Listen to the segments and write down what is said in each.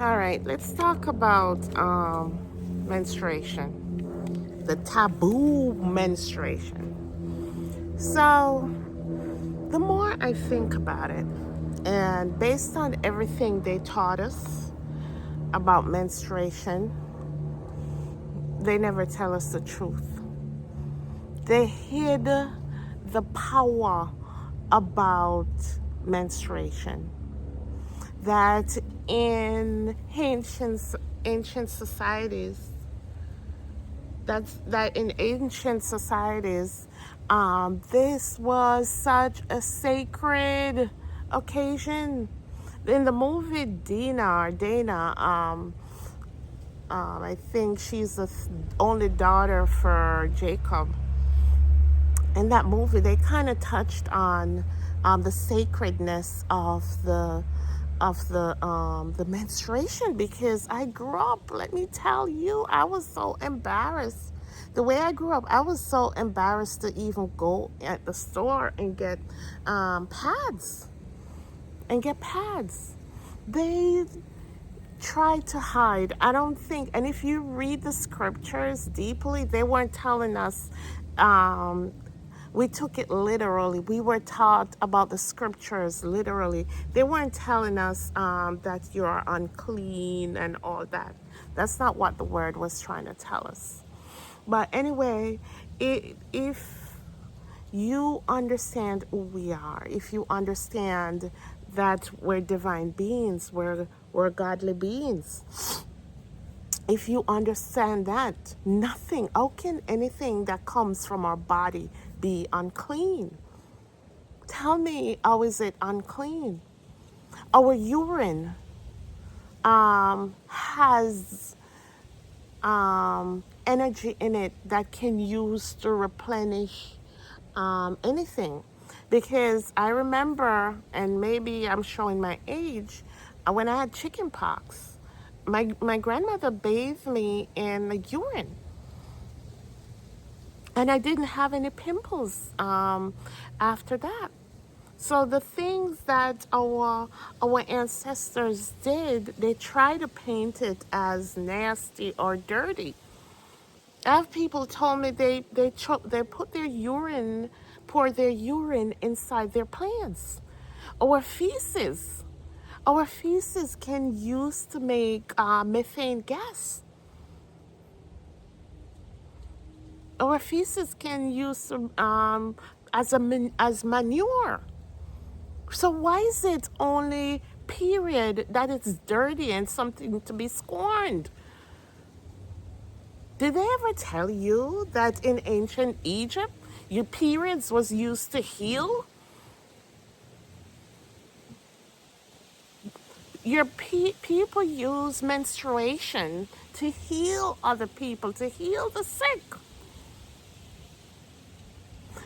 All right, let's talk about menstruation, the taboo menstruation. So, the more I think about it, and based on everything they taught us about menstruation, they never tell us the truth. They hid the power about menstruation. That in ancient societies, that in ancient societies, this was such a sacred occasion. In the movie Dana, I think she's the only daughter for Jacob. In that movie, they kind of touched on the sacredness of the menstruation, because I grew up. Let me tell you, I was so embarrassed. The way I grew up, I was so embarrassed to even go at the store and get pads pads. They tried to hide. I don't think, and if you read the scriptures deeply, they weren't telling us. Um, we took it literally. We were taught about the scriptures literally. They weren't telling us that you're unclean and all that. That's not what the word was trying to tell us. But anyway, if you understand who we are, if you understand that we're divine beings, we're godly beings, if you understand that, nothing, how can anything that comes from our body be unclean? Tell me, how is it unclean? Our urine has energy in it that can use to replenish anything. Because I remember, and maybe I'm showing my age, when I had chicken pox, my grandmother bathed me in the urine, and I didn't have any pimples after that. So the things that our ancestors did, they try to paint it as nasty or dirty. I have people told me they put their urine, pour their urine inside their plants. Our feces, our feces can use to make methane gas. Our feces can use as manure. So why is it only period that it's dirty and something to be scorned? Did they ever tell you that in ancient Egypt, your periods was used to heal? People use menstruation to heal other people, to heal the sick.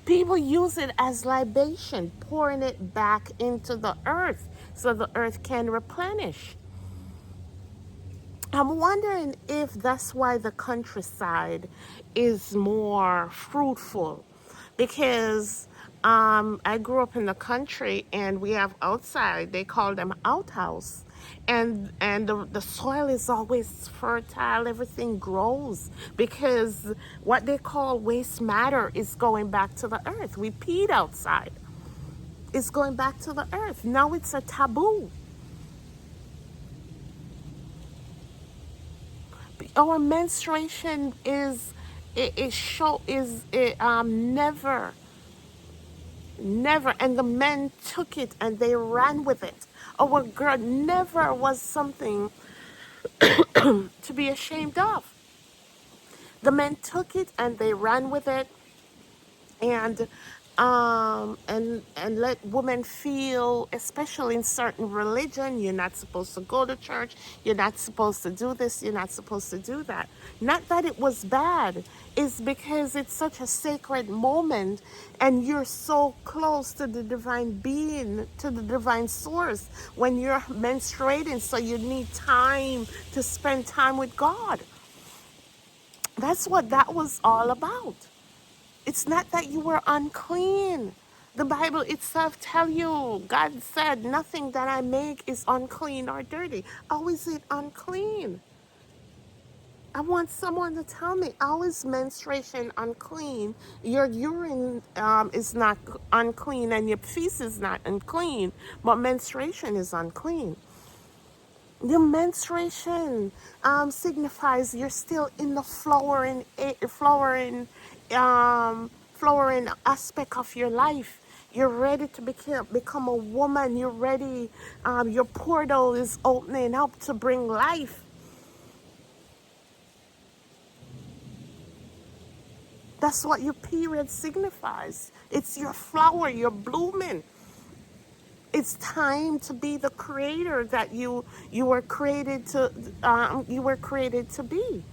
People use it as libation, pouring it back into the earth so the earth can replenish. I'm wondering if that's why the countryside is more fruitful, because I grew up in the country and we have outside, they call them outhouse, and the soil is always fertile, everything grows, because what they call waste matter is going back to the earth. We peed outside, it's going back to the earth. Now it's a taboo. Our menstruation is it show is it never, and the men took it and they ran with it. Our girl never was something to be ashamed of. The men took it and they ran with it, and and let women feel, especially in certain religion, you're not supposed to go to church, you're not supposed to do this, you're not supposed to do that. Not that it was bad, it's because it's such a sacred moment, and you're so close to the divine being, to the divine source, when you're menstruating, so you need time to spend time with God. That's what that was all about. It's not that you were unclean. The Bible itself tell you, God said, nothing that I make is unclean or dirty. How is it unclean? I want someone to tell me, how is menstruation unclean? Your urine is not unclean and your feces is not unclean, but menstruation is unclean. Your menstruation signifies you're still in the flowering aspect of your life. You're ready to become a woman. You're ready. Your portal is opening up to bring life. That's what your period signifies. It's your flower. You're blooming. It's time to be the creator that you were created to be.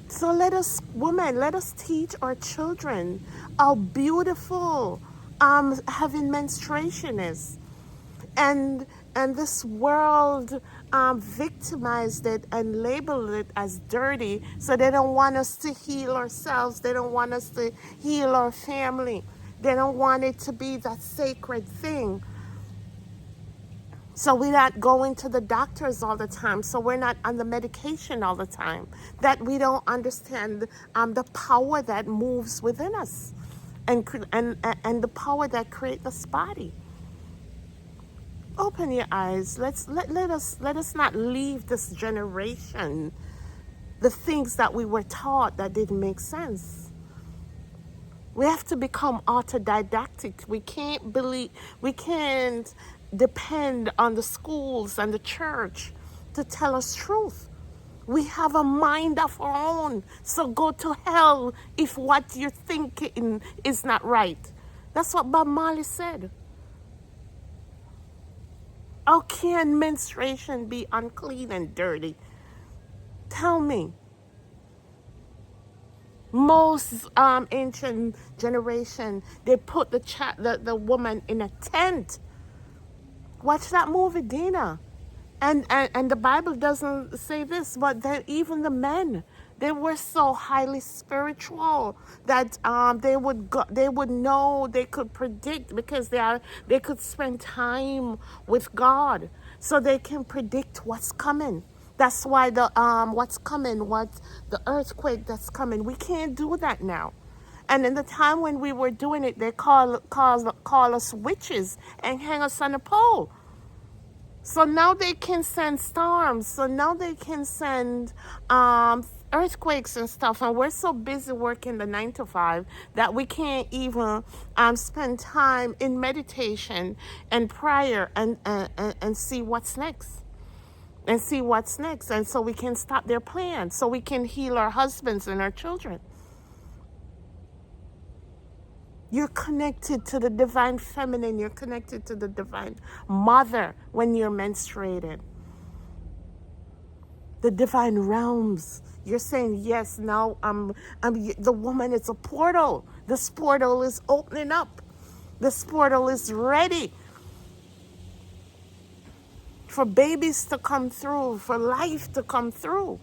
So let us, women, let us teach our children how beautiful having menstruation is. And this world victimized it and labeled it as dirty, so they don't want us to heal ourselves. They don't want us to heal our family. They don't want it to be that sacred thing. So we're not going to the doctors all the time. So we're not on the medication all the time. That we don't understand the power that moves within us, and the power that creates this body. Open your eyes. Let us not leave this generation the things that we were taught that didn't make sense. We have to become autodidactic. We can't depend on the schools and the church to tell us truth. We have a mind of our own. So go to hell if what you're thinking is not right. That's what Bob Marley said. How can menstruation be unclean and dirty? Tell me. Most ancient generation, they put the woman in a tent. Watch that movie, Dina. And the Bible doesn't say this, but then even the men, they were so highly spiritual that they would know, they could predict, because they could spend time with God, so they can predict what's coming. That's why what the earthquake that's coming. We can't do that now. And in the time when we were doing it, they call us witches and hang us on a pole. So now they can send storms. So now they can send earthquakes and stuff. And we're so busy working the 9 to 5 that we can't even spend time in meditation and prayer and see what's next. And see what's next. And so we can stop their plans. So we can heal our husbands and our children. You're connected to the divine feminine. You're connected to the divine mother when you're menstruated. The divine realms. You're saying, yes, now the woman is a portal. This portal is opening up. This portal is ready for babies to come through, for life to come through.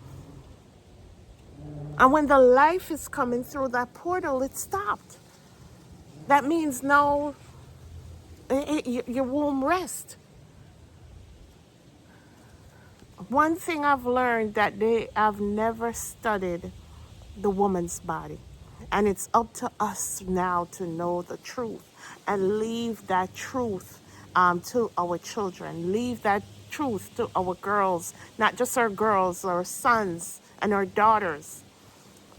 And when the life is coming through that portal, it stopped. That means now your womb rest. One thing I've learned, that they have never studied the woman's body. And it's up to us now to know the truth and leave that truth to our children. Leave that truth to our girls, not just our girls, our sons and our daughters.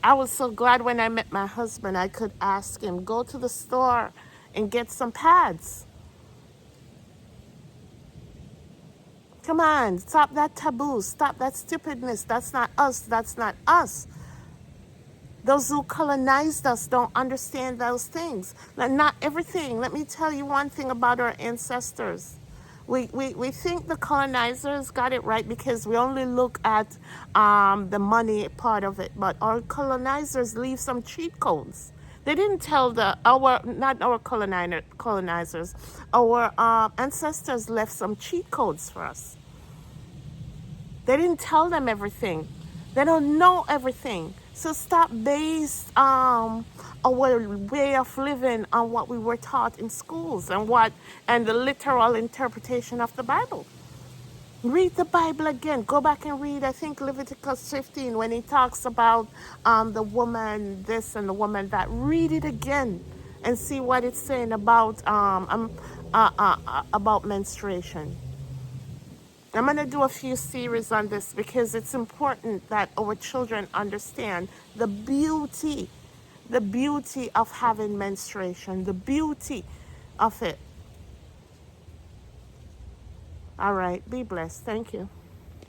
I was so glad when I met my husband, I could ask him, go to the store and get some pads. Come on, stop that taboo, stop that stupidness. That's not us, that's not us. Those who colonized us don't understand those things. Not everything. Let me tell you one thing about our ancestors. We think the colonizers got it right because we only look at the money part of it. But our colonizers leave some cheat codes. They didn't tell not our colonizers, our ancestors left some cheat codes for us. They didn't tell them everything. They don't know everything. So stop base our way of living on what we were taught in schools and the literal interpretation of the Bible. Read the Bible again. Go back and read, I think, Leviticus 15 when he talks about the woman this and the woman that. Read it again and see what it's saying about menstruation. I'm going to do a few series on this because it's important that our children understand the beauty of having menstruation, the beauty of it. All right, be blessed. Thank you.